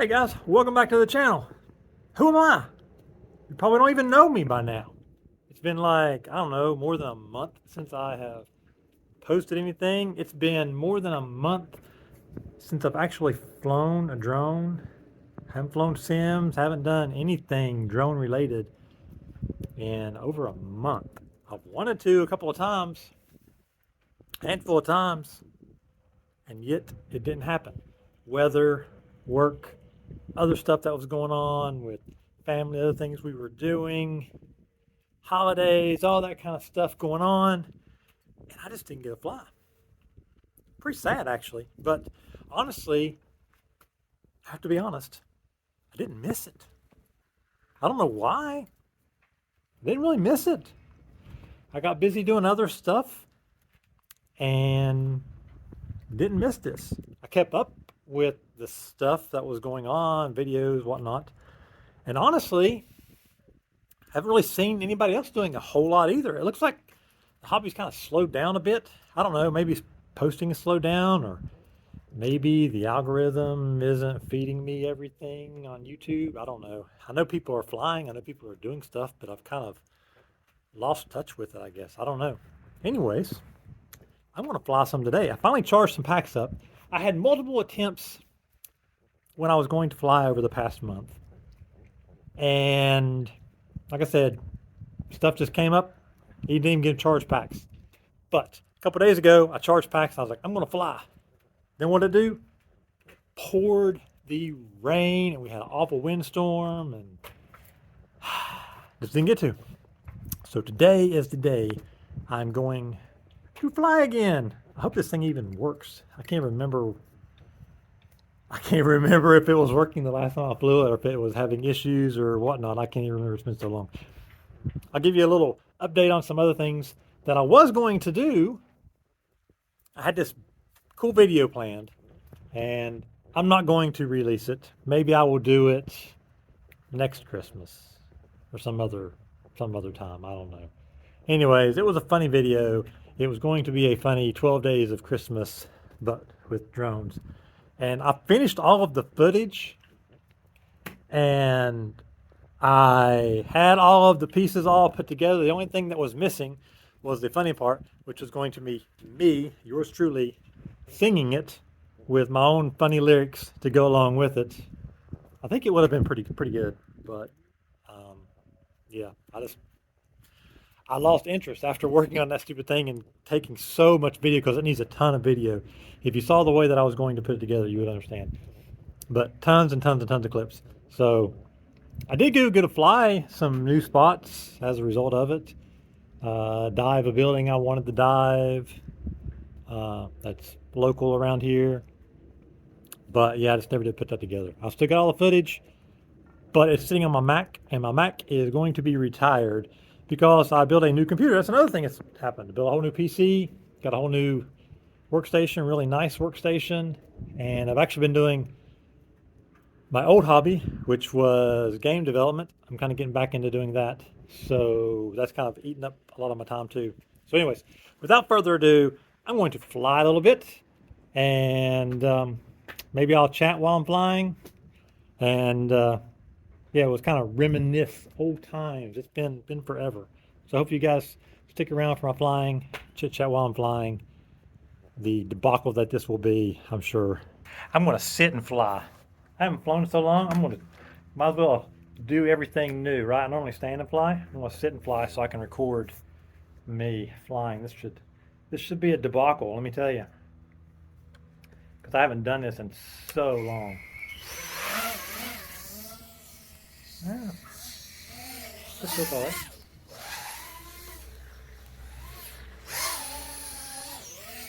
Hey guys, welcome back to the channel. Who am I? You probably don't even know me by now. It's been like, I don't know, more than a month since I have posted anything. It's been more than a month since I've actually flown a drone. Haven't flown sims, haven't done anything drone related in over a month. I've wanted to a couple of times, a handful of times, and yet it didn't happen. Weather, work, other stuff that was going on with family, other things we were doing, holidays, all that kind of stuff going on, and I just didn't get a fly. Pretty sad, actually. But honestly, I have to be honest, I didn't miss it. I don't know why. I didn't really miss it. I got busy doing other stuff and didn't miss this. I kept up with the stuff that was going on, videos, whatnot. And honestly, I haven't really seen anybody else doing a whole lot either. It looks like the hobby's kind of slowed down a bit. I don't know, maybe posting has slowed down, or maybe the algorithm isn't feeding me everything on YouTube. I don't know. I know people are flying, I know people are doing stuff, but I've kind of lost touch with it, I guess. I don't know. Anyways, I want to fly some today. I finally charged some packs up. I had multiple attempts when I was going to fly over the past month. And like I said, stuff just came up. He didn't even get charged packs. But a couple days ago, I charged packs. And I was like, I'm going to fly. Then what did it do? Poured the rain, and we had an awful windstorm, and just didn't get to. So today is the day I'm going to fly again. I hope this thing even works. I can't remember if it was working the last time I flew it, or if it was having issues or whatnot. I can't even remember. It's been so long. I'll give you a little update on some other things that I was going to do. I had this cool video planned, and I'm not going to release it. Maybe I will do it next Christmas or some other time. I don't know. Anyways, it was a funny video. It was going to be a funny 12 days of Christmas, but with drones. And I finished all of the footage, and I had all of the pieces all put together. The only thing that was missing was the funny part, which was going to be me, yours truly, singing it with my own funny lyrics to go along with it. I think it would have been pretty good, but yeah, I lost interest after working on that stupid thing and taking so much video because it needs a ton of video. If you saw the way that I was going to put it together, you would understand. But tons and tons and tons of clips. So I did get to fly some new spots as a result of it. Dive a building I wanted to dive. That's local around here. But yeah, I just never did put that together. I still got all the footage, but it's sitting on my Mac, and my Mac is going to be retired because I built a new computer. That's another thing that's happened. I built a whole new PC, got a whole new workstation, really nice workstation, and I've actually been doing my old hobby, which was game development. I'm kind of getting back into doing that. So that's kind of eating up a lot of my time too. So anyways, without further ado, I'm going to fly a little bit, and maybe I'll chat while I'm flying. And yeah, it was kind of reminisce old times. It's been forever. So I hope you guys stick around for my flying, chit chat while I'm flying. The debacle that this will be, I'm sure. I'm going to sit and fly. I haven't flown in so long. Might as well do everything new, right? I normally stand and fly. I'm going to sit and fly so I can record me flying. This should be a debacle, let me tell you, because I haven't done this in so long. Yeah, this looks all right.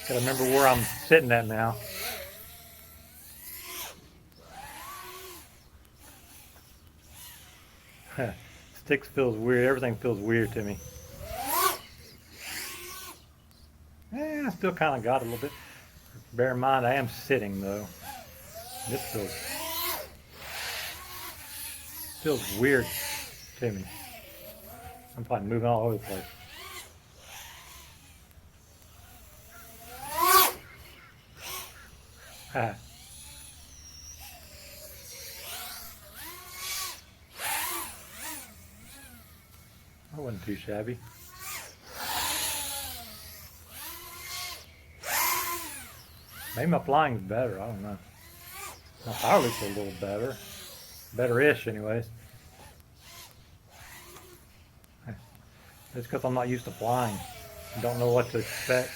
Gotta remember where I'm sitting at now. Sticks feels weird. Everything feels weird to me. Yeah, I still kind of got a little bit. Bear in mind, I am sitting though. This feels weird to me. I'm probably moving all over the place. That wasn't too shabby. Maybe my flying's better. I don't know. My power loop's a little better. Better-ish, anyways. It's because I'm not used to flying. I don't know what to expect.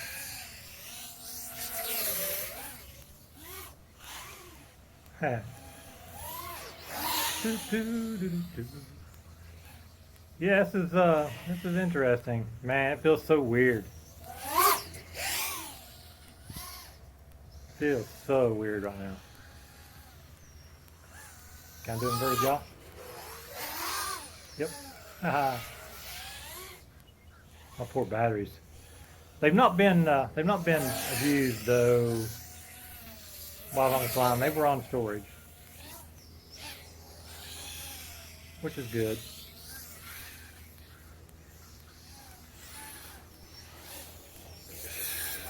Yeah, this is interesting. Man, it feels so weird. Feels so weird right now. Can I do inverted yaw? Yep. My poor batteries. They've not been abused though while on the flying. They were on storage, which is good.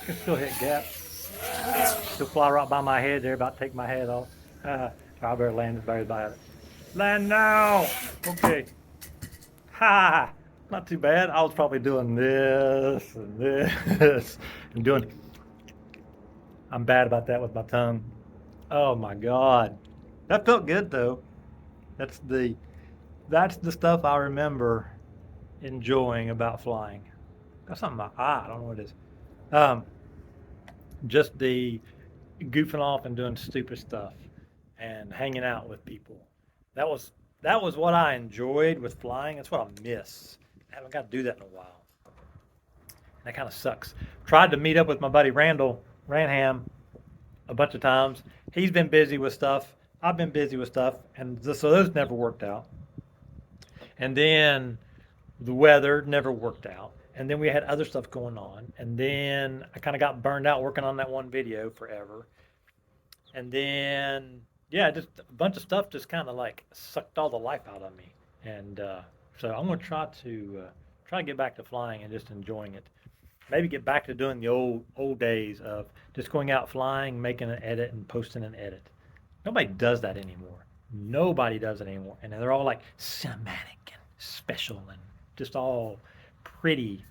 I can still hit gaps. Still fly right by my head. They're about to take my head off. I better land as bad by it. Land now! Okay. Ha! Not too bad. I was probably doing this and this and doing. I'm bad about that with my tongue. Oh my God. That felt good though. That's the that's the stuff I remember enjoying about flying. Got something in my eye. I don't know what it is. Um, just the goofing off and doing stupid stuff and hanging out with people. That was that was what I enjoyed with flying. That's what I miss. I haven't got to do that in a while. That kind of sucks. Tried to meet up with my buddy Randall Ranham a bunch of times. He's been busy with stuff. I've been busy with stuff, and so those never worked out. And then the weather never worked out. And then we had other stuff going on. And then I kind of got burned out working on that one video forever. And then, yeah, just a bunch of stuff just kind of like sucked all the life out of me. And so I'm going to try to get back to flying and just enjoying it. Maybe get back to doing the old days of just going out flying, making an edit, and posting an edit. Nobody does that anymore. Nobody does it anymore. And they're all like cinematic and special and just all pretty.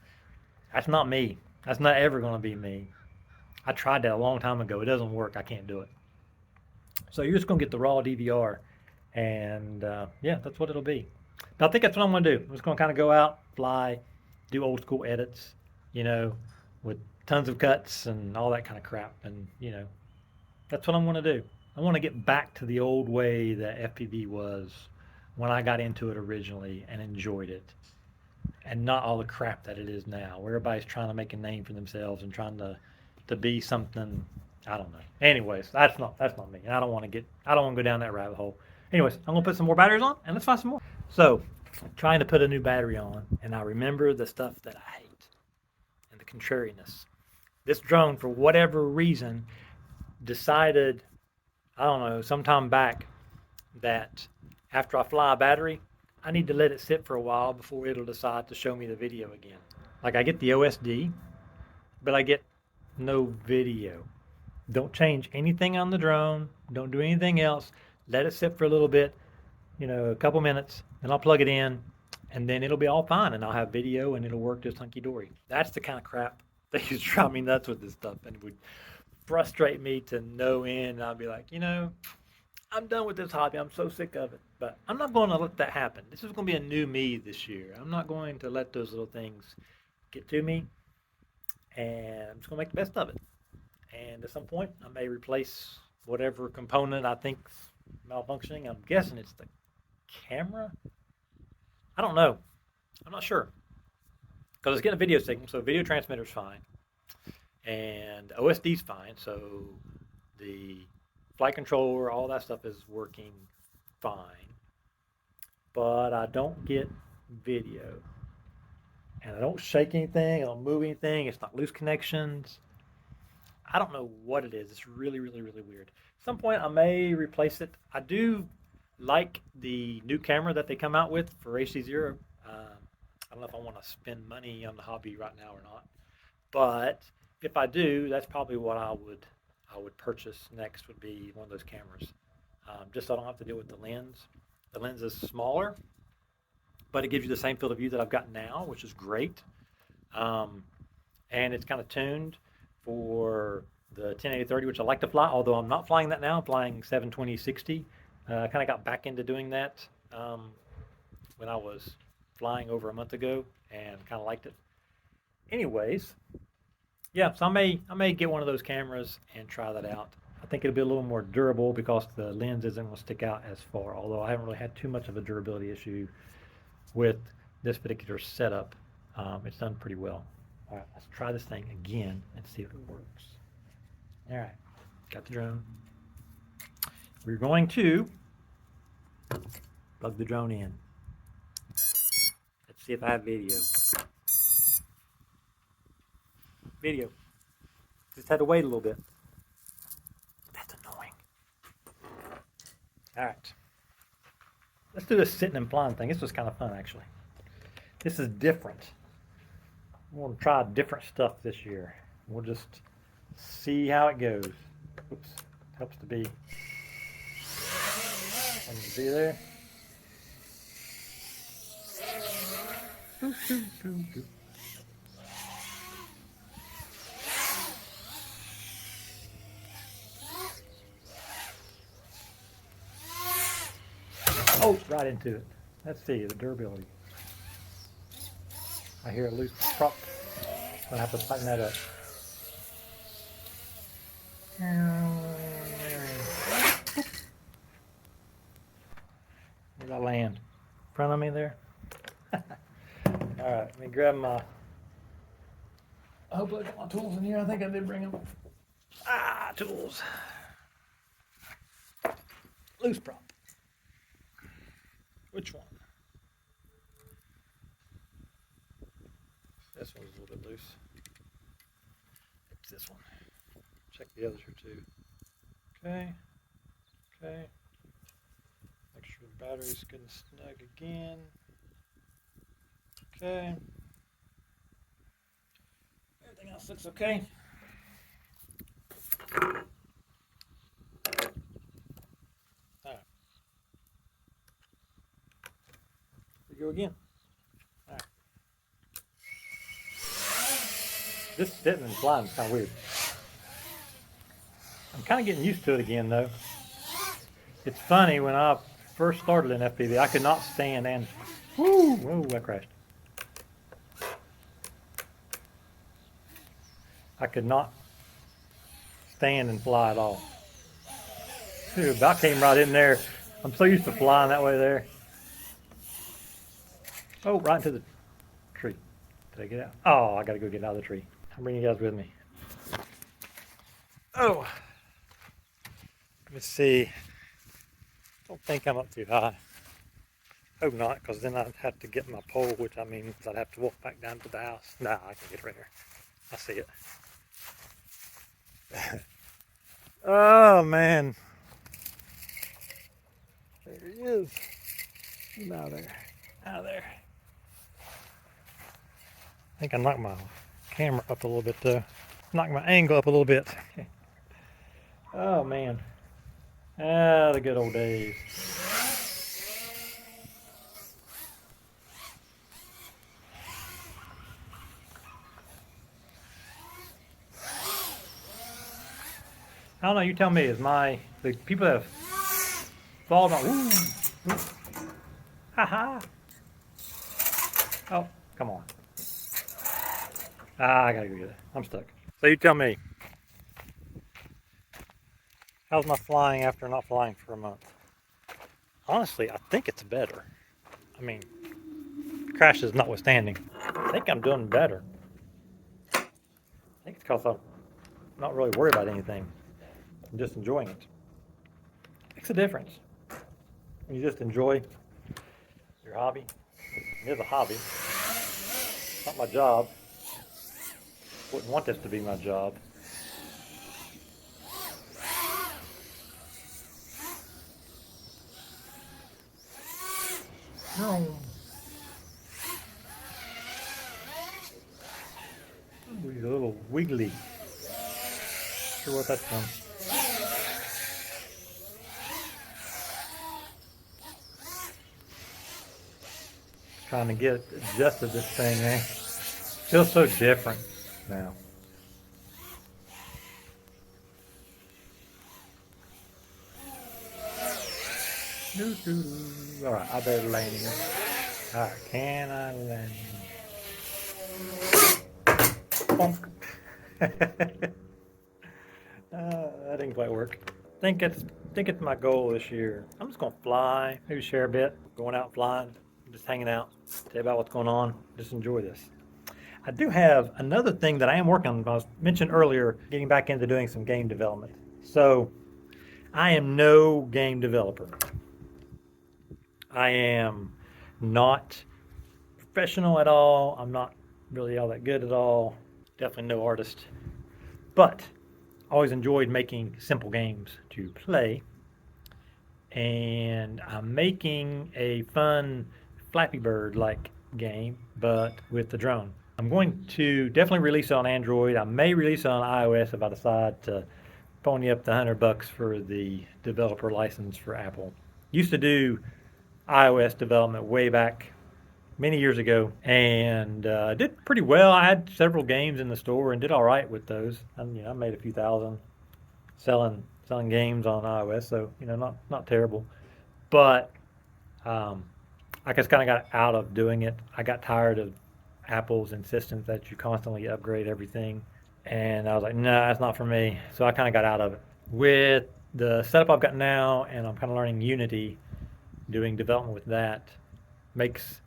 That's not me. That's not ever going to be me. I tried that a long time ago. It doesn't work. I can't do it. So you're just going to get the raw DVR. And yeah, that's what it'll be. But I think that's what I'm going to do. I'm just going to kind of go out, fly, do old school edits, with tons of cuts and all that kind of crap. And, that's what I'm going to do. I want to get back to the old way that FPV was when I got into it originally and enjoyed it. And not all the crap that it is now, where everybody's trying to make a name for themselves and trying to be something. I don't know. Anyways, that's not me. And I don't want to go down that rabbit hole. Anyways, I'm gonna put some more batteries on and let's find some more. So, trying to put a new battery on, and I remember the stuff that I hate and the contrariness. This drone, for whatever reason, decided, I don't know, sometime back, that after I fly a battery, I need to let it sit for a while before it'll decide to show me the video again. Like, I get the OSD, but I get no video. Don't change anything on the drone. Don't do anything else. Let it sit for a little bit, a couple minutes, then I'll plug it in, and then it'll be all fine, and I'll have video, and it'll work just hunky-dory. That's the kind of crap that used to drive me nuts with this stuff, and it would frustrate me to no end. And I'd be like, I'm done with this hobby. I'm so sick of it. But I'm not going to let that happen. This is going to be a new me this year. I'm not going to let those little things get to me, and I'm just going to make the best of it. And at some point, I may replace whatever component I think's malfunctioning. I'm guessing it's the camera. I don't know. I'm not sure. Because it's getting a video signal, so video transmitter's fine. And OSD's fine, so the flight controller, all that stuff is working fine. But I don't get video. And I don't shake anything, I don't move anything, it's not loose connections. I don't know what it is. It's really, really, really weird. At some point I may replace it. I do like the new camera that they come out with for HC0. I don't know if I want to spend money on the hobby right now or not. But if I do, that's probably what I would purchase next, would be one of those cameras. Just so I don't have to deal with the lens. The lens is smaller, but it gives you the same field of view that I've got now, which is great. And it's kind of tuned for the 1080-30, which I like to fly, although I'm not flying that now. I'm flying 720-60. I kind of got back into doing that when I was flying over a month ago and kind of liked it. Anyways, yeah, so I may get one of those cameras and try that out. I think it'll be a little more durable because the lens isn't going to stick out as far, although I haven't really had too much of a durability issue with this particular setup. It's done pretty well. All right, let's try this thing again and see if it works. All right, got the drone. We're going to plug the drone in. Let's see if I have video. Video. Just had to wait a little bit. That's annoying. All right. Let's do this sitting and flying thing. This was kind of fun, actually. This is different. I want to try different stuff this year. We'll just see how it goes. Oops. Helps to be. Can you see there? Oh, right into it. Let's see the durability. I hear a loose prop. I'm gonna have to tighten that up. Where'd I land? In front of me there? Alright, let me grab my... I hope I got my tools in here. I think I did bring them. Ah, tools. Loose prop. Which one? This one's a little bit loose. It's this one. Check the others here too. Okay. Okay. Make sure the battery's good and snug again. Okay. Everything else looks okay. Alright. Here we go again. Alright. This sitting and flying is kind of weird. I'm kind of getting used to it again though. It's funny, when I first started in FPV, I could not stand and... Woo! Whoa, I crashed. I could not stand and fly at all. Dude, about came right in there. I'm so used to flying that way there. Oh, right into the tree. Did I get out? Oh, I gotta go get out of the tree. I'm bringing you guys with me. Oh. Let me see. Don't think I'm up too high. Hope not, because then I'd have to get my pole, which I mean, I'd have to walk back down to the house. Nah, I can get it right here. I see it. Oh, man. There he is. He's out there. Out of there. I think I knocked my camera up a little bit, though. Knocked my angle up a little bit. Oh, man. Ah, the good old days. I don't know, you tell me, is the people that have fallen on, ooh, ha. Oh, come on. Ah, I gotta go get it. I'm stuck. So you tell me, how's my flying after not flying for a month? Honestly, I think it's better. I mean, crashes notwithstanding. I think I'm doing better. I think it's because I'm not really worried about anything. I'm just enjoying it. Makes a difference. When you just enjoy your hobby. It is a hobby. It's not my job. Wouldn't want this to be my job. No. Ooh, he's a little wiggly. Not sure what that's from. trying to get adjusted to this thing, man. Feels so different now. All right, I better land here. All right, can I land? Bonk. That didn't quite work. Think it's my goal this year. I'm just gonna fly, maybe share a bit, going out flying, just hanging out, tell you about what's going on, just enjoy this. I do have another thing that I am working on. I was mentioned earlier, getting back into doing some game development. So I am no game developer. I am not professional at all. I'm not really all that good at all. Definitely no artist. But I always enjoyed making simple games to play. And I'm making a fun Flappy Bird like game, but with the drone. I'm going to definitely release it on Android. I may release it on iOS if I decide to pony up the $100 for the developer license for Apple. Used to do iOS development way back many years ago, and did pretty well. I had several games in the store and did all right with those. And I made a few thousand selling games on iOS, so not terrible. But I just kind of got out of doing it. I got tired of Apple's insistence that you constantly upgrade everything, and I was like, no, that's not for me. So I kind of got out of it. With the setup I've got now, and I'm kind of learning Unity, doing development with that makes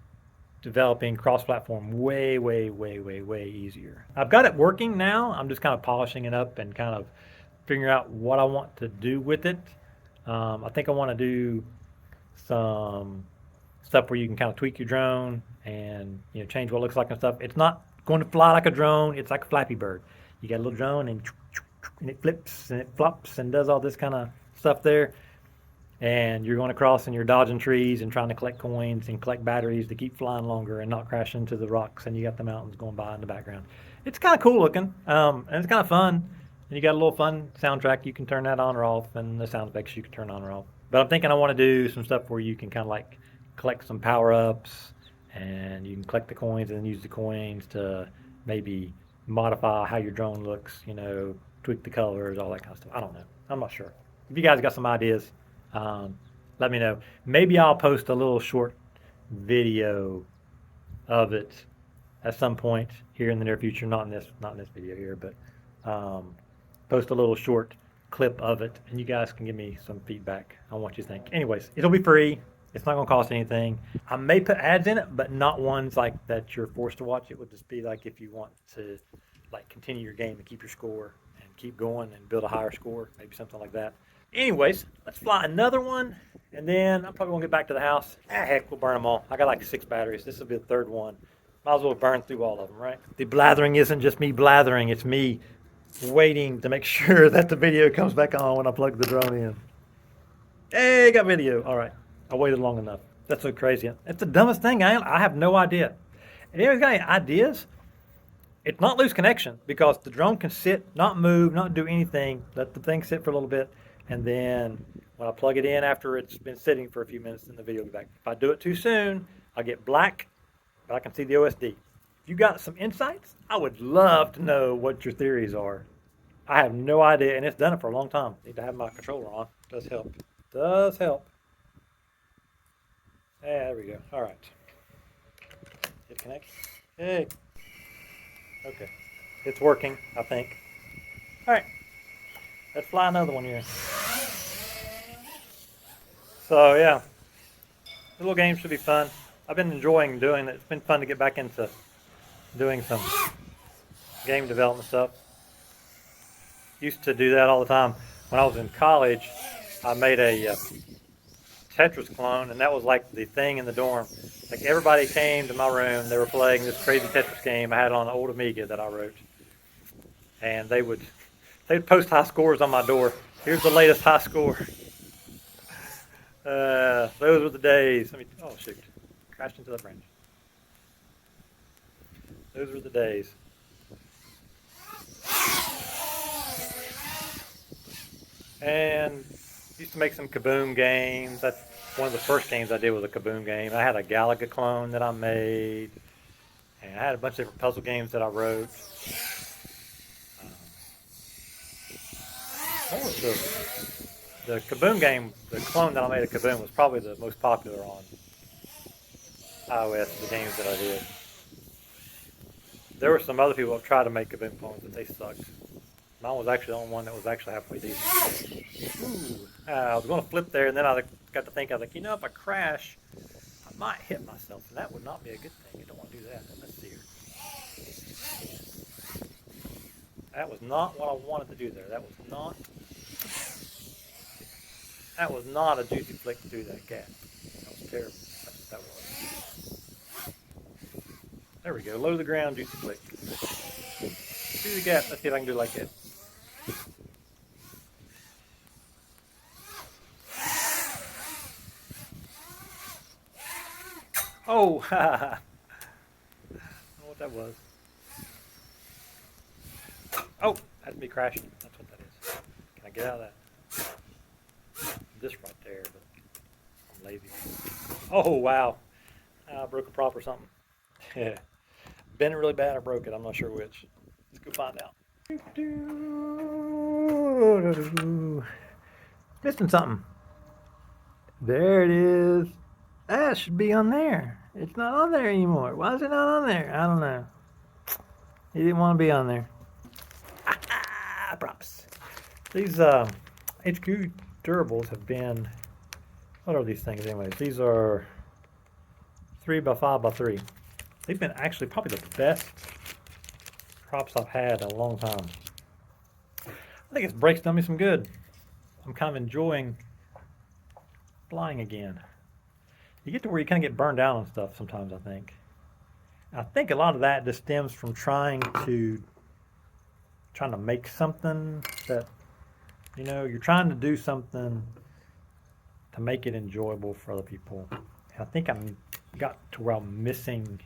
developing cross-platform way, way, way, way, way easier. I've got it working now. I'm just kind of polishing it up and kind of figuring out what I want to do with it. I think I want to do some stuff where you can kind of tweak your drone and change what it looks like and stuff. It's not going to fly like a drone. It's like a Flappy Bird. You got a little drone and it flips and it flops and does all this kind of stuff there. And you're going across and you're dodging trees and trying to collect coins and collect batteries to keep flying longer and not crash into the rocks. And you got the mountains going by in the background. It's kind of cool looking, and it's kind of fun. And you got a little fun soundtrack. You can turn that on or off, and the sound effects you can turn on or off. But I'm thinking I want to do some stuff where you can kind of like collect some power-ups, and you can collect the coins and use the coins to maybe modify how your drone looks, tweak the colors, all that kind of stuff. I don't know. I'm not sure. If you guys got some ideas, let me know. Maybe I'll post a little short video of it at some point here in the near future. Not in this video here, but post a little short clip of it, and you guys can give me some feedback on what you think. Anyways, it'll be free. It's not going to cost anything. I may put ads in it, but not ones like that you're forced to watch. It would just be like if you want to continue your game and keep your score and keep going and build a higher score, maybe something like that. Anyways, let's fly another one, and then I'm probably going to get back to the house. Heck, we'll burn them all. I got like 6 batteries. This will be the 3rd one. Might as well burn through all of them, right? The blathering isn't just me blathering. It's me waiting to make sure that the video comes back on when I plug the drone in. Hey, got video. All right. I waited long enough. That's so crazy. It's the dumbest thing. I have no idea. If anyone's got any ideas, it's not lose connection because the drone can sit, not move, not do anything. Let the thing sit for a little bit. And then when I plug it in after it's been sitting for a few minutes, then the video will be back. If I do it too soon, I'll get black, but I can see the OSD. If you got some insights, I would love to know what your theories are. I have no idea, and it's done it for a long time. Need to have my controller on. Does help. Does help. Yeah, there we go. All right. It connects. Hey. Okay. It's working, I think. All right. Let's fly another one here. So, yeah. Little games should be fun. I've been enjoying doing it. It's been fun to get back into doing some game development stuff. Used to do that all the time. When I was in college, I made a Tetris clone, and that was like the thing in the dorm. Like everybody came to my room, they were playing this crazy Tetris game I had on an old Amiga that I wrote. And they'd post high scores on my door. Here's the latest high score. Those were the days. Oh shoot, crashed into the branch. Those were the days. And Used to make some Kaboom games. That's one of the first games I did was a Kaboom game. I had a Galaga clone that I made, and I had a bunch of different puzzle games that I wrote. Um, what was the Kaboom game? The clone that I made of Kaboom was probably the most popular on iOS. The games that I did. There were some other people that tried to make Kaboom clones, but they sucked. Mine was actually the only one that was actually halfway decent. Ooh, I was going to flip there, and then I got to think, I was like, if I crash, I might hit myself, and that would not be a good thing. I don't want to do that. Let's see here. That was not what I wanted to do there. That was not a juicy flick through that gap. That was terrible. That's what that was. There we go. Low to the ground, juicy flick. Through the gap. Let's see if I can do it like that. Oh, ha ha. I don't know what that was. Oh, that's me crashing. That's what that is. Can I get out of that? This right there, but I'm lazy. Oh, wow. I broke a prop or something. Yeah. Bent it really bad or broke it. I'm not sure which. Let's go find out. Missing something. There it is. That should be on there. It's not on there anymore. Why is it not on there? I don't know. He didn't want to be on there. Props. These HQ durables have been, what are these things anyways? These are 3x5x3. They've been actually probably the best props I've had in a long time. I think it's break's done me some good. I'm kind of enjoying flying again. You get to where you kind of get burned out on stuff sometimes, I think. I think a lot of that just stems from trying to make something that, you're trying to do something to make it enjoyable for other people. And I think I'm got to where I'm missing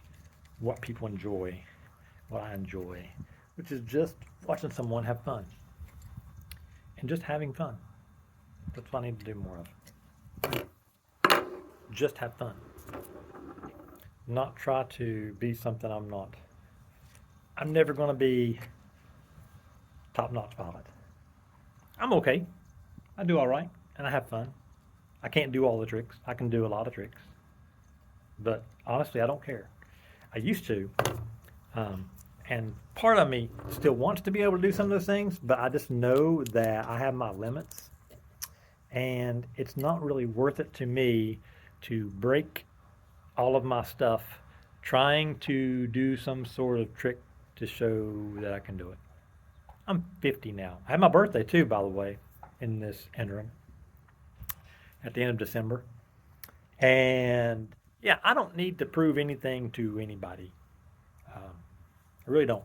what people enjoy, what I enjoy, which is just watching someone have fun and just having fun. That's what I need to do more of. Just have fun. Not try to be something I'm not. I'm never going to be top-notch pilot. I'm okay. I do all right, and I have fun. I can't do all the tricks. I can do a lot of tricks. But honestly, I don't care. I used to. And part of me still wants to be able to do some of those things, but I just know that I have my limits. And it's not really worth it to me to break all of my stuff trying to do some sort of trick to show that I can do it. I'm 50 now. I had my birthday too, by the way, in this interim at the end of December. And yeah, I don't need to prove anything to anybody. I really don't.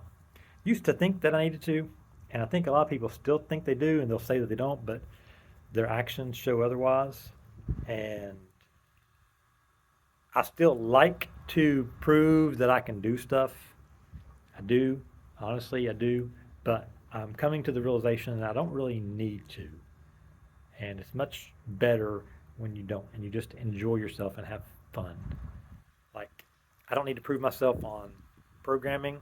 Used to think that I needed to, and I think a lot of people still think they do, and they'll say that they don't, but their actions show otherwise. And I still like to prove that I can do stuff. I do. Honestly, I do. But I'm coming to the realization that I don't really need to. And it's much better when you don't, and you just enjoy yourself and have fun. Like, I don't need to prove myself on programming.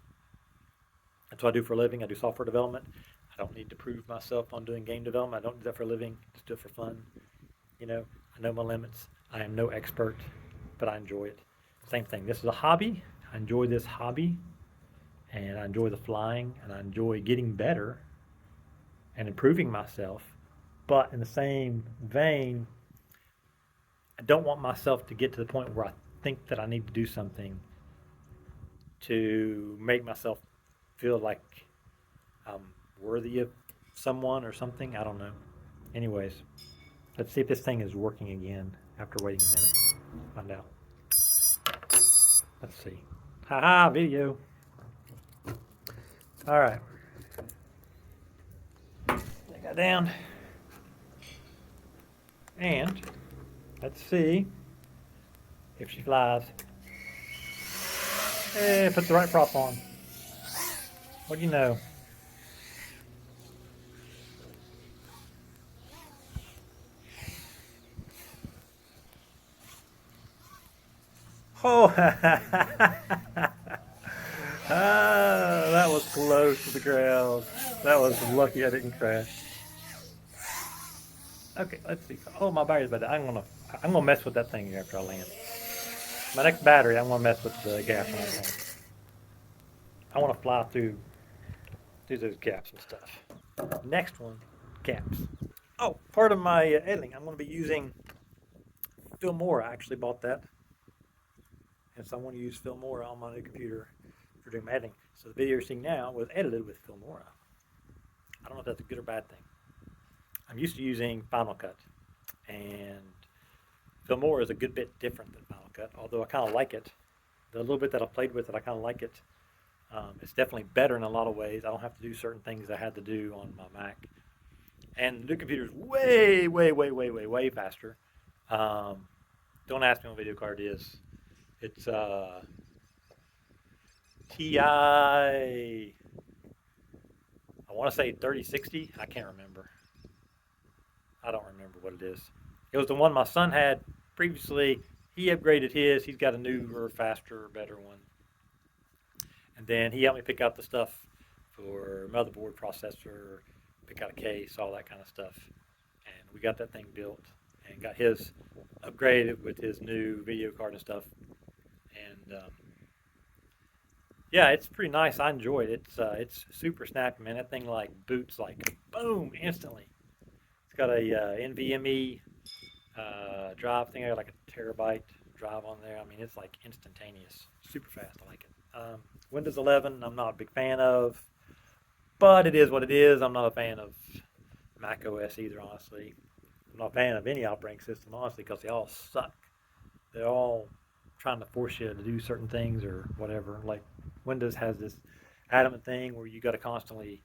That's what I do for a living. I do software development. I don't need to prove myself on doing game development. I don't do that for a living. Just do it for fun. I know my limits. I am no expert, but I enjoy it. Same thing. This is a hobby. I enjoy this hobby, and I enjoy the flying, and I enjoy getting better and improving myself. But in the same vein, I don't want myself to get to the point where I think that I need to do something to make myself feel like I'm worthy of someone or something. I don't know. Anyways, let's see if this thing is working again after waiting a minute. Find out. Let's see. Haha, video. All right. Take that down. And let's see if she flies. Hey, put the right prop on. What do you know? Oh, that was close to the ground. That was lucky I didn't crash. Okay, let's see. Oh, my battery's better. I'm gonna mess with that thing after I land. My next battery, I'm gonna mess with the gas on that thing. I want to fly through those gaps and stuff. Next one, gaps. Oh, part of my editing, I'm gonna be using Filmora. I actually bought that, and so I want to use Filmora on my new computer for doing my editing. So the video you're seeing now was edited with Filmora. I don't know if that's a good or bad thing. I'm used to using Final Cut, and Filmora is a good bit different than Final Cut, although I kind of like it. The little bit that I've played with it, I kind of like it. It's definitely better in a lot of ways. I don't have to do certain things I had to do on my Mac. And the new computer is way, way, way, way, way, way faster. Don't ask me what video card it is. It's TI, I want to say 3060. I can't remember. I don't remember what it is. It was the one my son had previously. He upgraded his. He's got a newer, faster, better one. And then he helped me pick out the stuff for motherboard, processor, pick out a case, all that kind of stuff. And we got that thing built and got his upgraded with his new video card and stuff. And yeah, it's pretty nice. I enjoyed it. It's super snappy, man. That thing like boots like boom instantly. It's got a NVMe drive thing. I got like a terabyte drive on there. I mean, it's like instantaneous, super fast. I like it. Windows 11, I'm not a big fan of, but it is what it is. I'm not a fan of Mac OS either, honestly. I'm not a fan of any operating system, honestly, because they all suck. They're all trying to force you to do certain things or whatever. Like Windows has this adamant thing where you got to constantly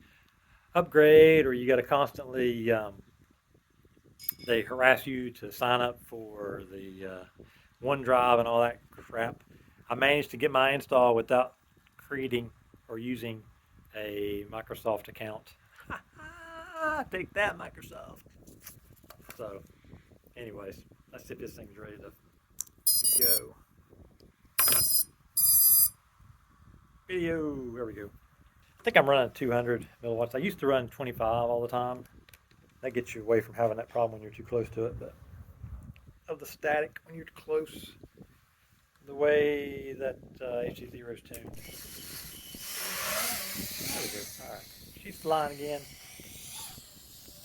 upgrade, or you got to constantly they harass you to sign up for the OneDrive and all that crap. I managed to get my install without creating or using a Microsoft account. Take that, Microsoft. So, anyways, let's see if this thing's ready to go. Video, there we go. I think I'm running 200 milliwatts. I used to run 25 all the time. That gets you away from having that problem when you're too close to it, but of the static when you're too close, the way that HD0 is tuned. There we go. All right, she's flying again.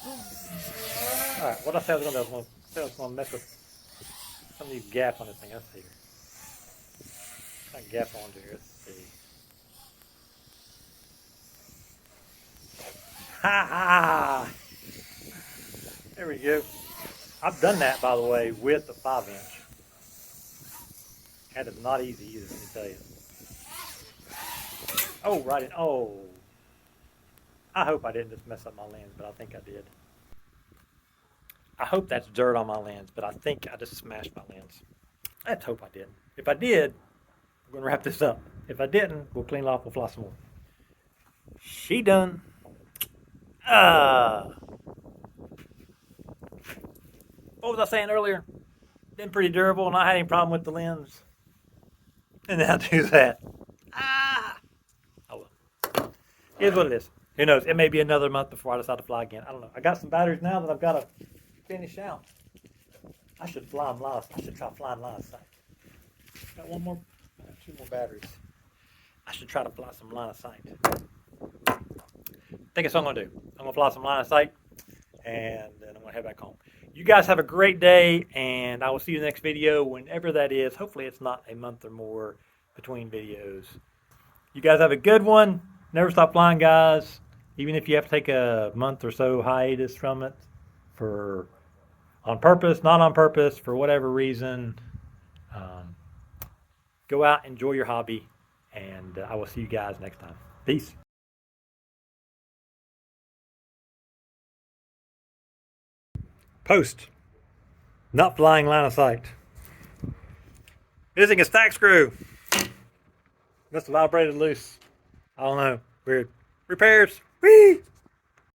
All right, what I said I was going to do, I was going to mess with some of these gaps on this thing. Let's see here. What gap onto here? Let's see. Ha ha! There we go. I've done that, by the way, with the 5-inch. That is not easy either, let me tell you. Oh, right in. Oh. I hope I didn't just mess up my lens, but I think I did. I hope that's dirt on my lens, but I think I just smashed my lens. Let's hope I didn't. If I did, I'm going to wrap this up. If I didn't, we'll clean it off, we'll fly some more. She done. What was I saying earlier? Been pretty durable, not had any problem with the lens. And then I do that. Oh well. Here's what it is. Who knows? It may be another month before I decide to fly again. I don't know. I got some batteries now that I've got to finish out. I should fly them line of sight. I should try flying line of sight. Got one more, 2 more batteries. I should try to fly some line of sight. I think that's what I'm going to do. I'm going to fly some line of sight, and then I'm going to head back home. You guys have a great day, and I will see you in the next video, whenever that is. Hopefully it's not a month or more between videos. You guys have a good one. Never stop flying, guys. Even if you have to take a month or so hiatus from it for on purpose, not on purpose, for whatever reason, go out, enjoy your hobby, and I will see you guys next time. Peace. Post. Not flying line of sight. Using a stack screw. Must have vibrated loose. I don't know. Weird. Repairs. Whee!